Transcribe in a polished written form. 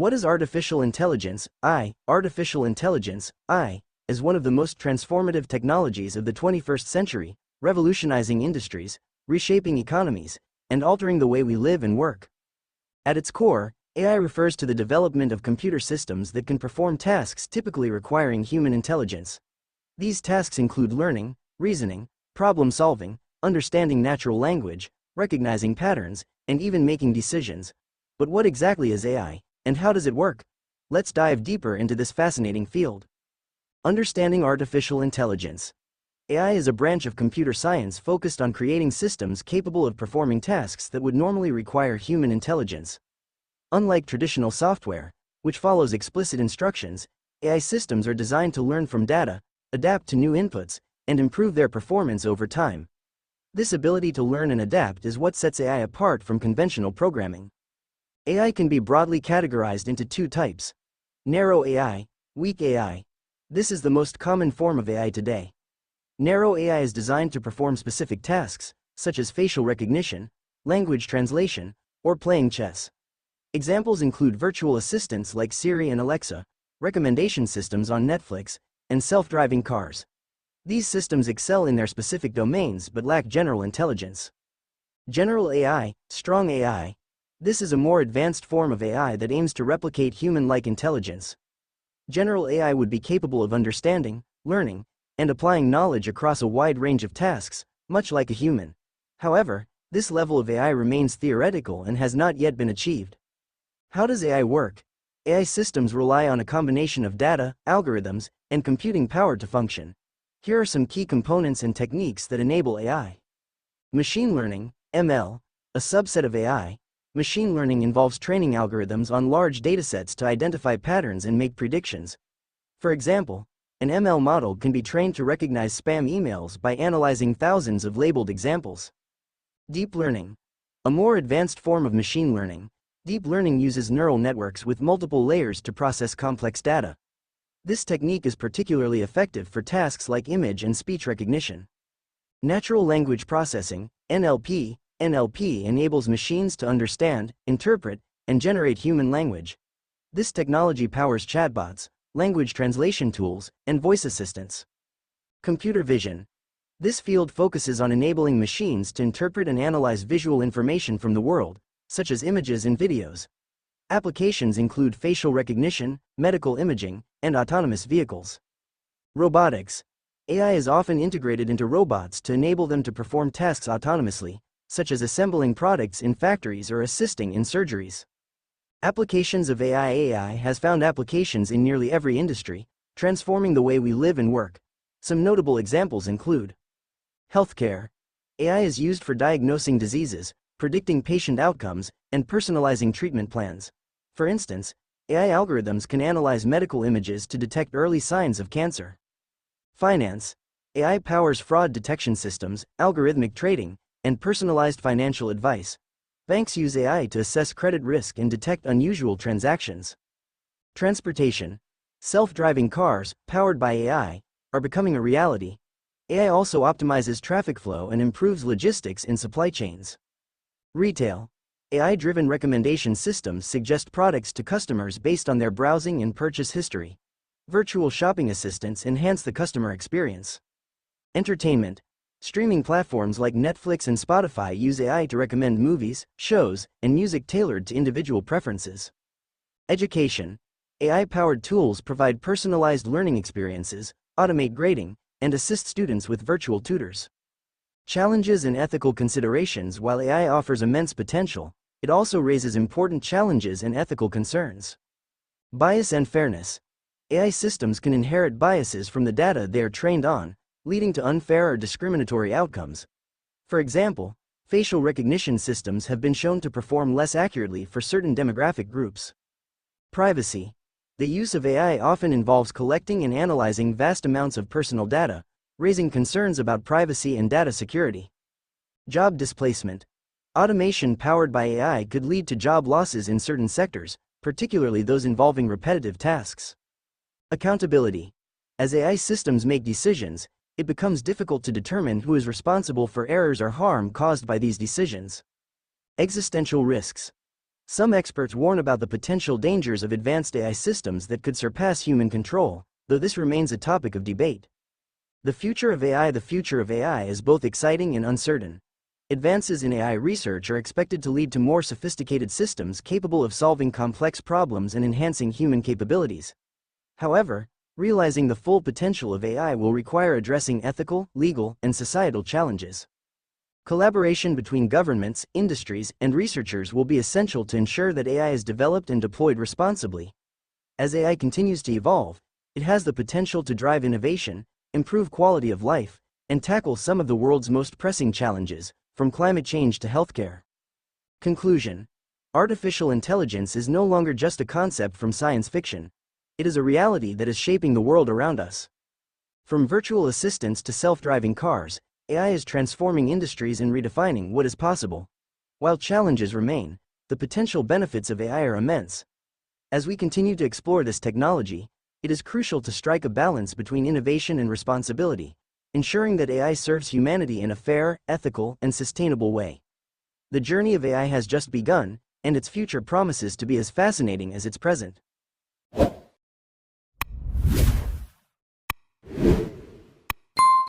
What is artificial intelligence? Artificial intelligence, is one of the most transformative technologies of the 21st century, revolutionizing industries, reshaping economies, and altering the way we live and work. At its core, AI refers to the development of computer systems that can perform tasks typically requiring human intelligence. These tasks include learning, reasoning, problem-solving, understanding natural language, recognizing patterns, and even making decisions. But what exactly is AI, and how does it work? Let's dive deeper into this fascinating field. Understanding artificial intelligence. AI is a branch of computer science focused on creating systems capable of performing tasks that would normally require human intelligence. Unlike traditional software, which follows explicit instructions, AI systems are designed to learn from data, adapt to new inputs, and improve their performance over time. This ability to learn and adapt is what sets AI apart from conventional programming. AI can be broadly categorized into two types: narrow AI, weak AI. This is the most common form of AI today. Narrow AI is designed to perform specific tasks, such as facial recognition, language translation, or playing chess. Examples include virtual assistants like Siri and Alexa, recommendation systems on Netflix, and self-driving cars. These systems excel in their specific domains but lack general intelligence. General AI, strong AI. This is a more advanced form of AI that aims to replicate human-like intelligence. General AI would be capable of understanding, learning, and applying knowledge across a wide range of tasks, much like a human. However, this level of AI remains theoretical and has not yet been achieved. How does AI work? AI systems rely on a combination of data, algorithms, and computing power to function. Here are some key components and techniques that enable AI. Machine learning, ML, a subset of AI. Machine learning involves training algorithms on large datasets to identify patterns and make predictions. For example, an ML model can be trained to recognize spam emails by analyzing thousands of labeled examples. Deep learning, a more advanced form of machine learning. Deep learning uses neural networks with multiple layers to process complex data. This technique is particularly effective for tasks like image and speech recognition. Natural language processing, NLP. NLP enables machines to understand, interpret, and generate human language. This technology powers chatbots, language translation tools, and voice assistants. Computer vision. This field focuses on enabling machines to interpret and analyze visual information from the world, such as images and videos. Applications include facial recognition, medical imaging, and autonomous vehicles. Robotics. AI is often integrated into robots to enable them to perform tasks autonomously, such as assembling products in factories or assisting in surgeries. Applications of AI. AI has found applications in nearly every industry, transforming the way we live and work. Some notable examples include healthcare. AI is used for diagnosing diseases, predicting patient outcomes, and personalizing treatment plans. For instance, AI algorithms can analyze medical images to detect early signs of cancer. Finance. AI powers fraud detection systems, algorithmic trading, and personalized financial advice. Banks use AI to assess credit risk and detect unusual transactions. Transportation. Self-driving cars, powered by AI, are becoming a reality. AI also optimizes traffic flow and improves logistics in supply chains. Retail. AI-driven recommendation systems suggest products to customers based on their browsing and purchase history. Virtual shopping assistants enhance the customer experience. Entertainment. Streaming platforms like Netflix and Spotify use AI to recommend movies, shows, and music tailored to individual preferences. Education. AI-powered tools provide personalized learning experiences, automate grading, and assist students with virtual tutors. Challenges and ethical considerations. While AI offers immense potential, it also raises important challenges and ethical concerns. Bias and fairness. AI systems can inherit biases from the data they are trained on, leading to unfair or discriminatory outcomes. For example, facial recognition systems have been shown to perform less accurately for certain demographic groups. Privacy. The use of AI often involves collecting and analyzing vast amounts of personal data, raising concerns about privacy and data security. Job displacement. Automation powered by AI could lead to job losses in certain sectors, particularly those involving repetitive tasks. Accountability. As AI systems make decisions, it becomes difficult to determine who is responsible for errors or harm caused by these decisions. Existential risks. Some experts warn about the potential dangers of advanced AI systems that could surpass human control, though this remains a topic of debate. The future of AI is both exciting and uncertain. Advances in AI research are expected to lead to more sophisticated systems capable of solving complex problems and enhancing human capabilities. However, realizing the full potential of AI will require addressing ethical, legal, and societal challenges. Collaboration between governments, industries, and researchers will be essential to ensure that AI is developed and deployed responsibly. As AI continues to evolve, it has the potential to drive innovation, improve quality of life, and tackle some of the world's most pressing challenges, from climate change to healthcare. Conclusion: artificial intelligence is no longer just a concept from science fiction. It is a reality that is shaping the world around us. From virtual assistants to self-driving cars, AI is transforming industries and redefining what is possible. While challenges remain, the potential benefits of AI are immense. As we continue to explore this technology, it is crucial to strike a balance between innovation and responsibility, ensuring that AI serves humanity in a fair, ethical, and sustainable way. The journey of AI has just begun, and its future promises to be as fascinating as its present.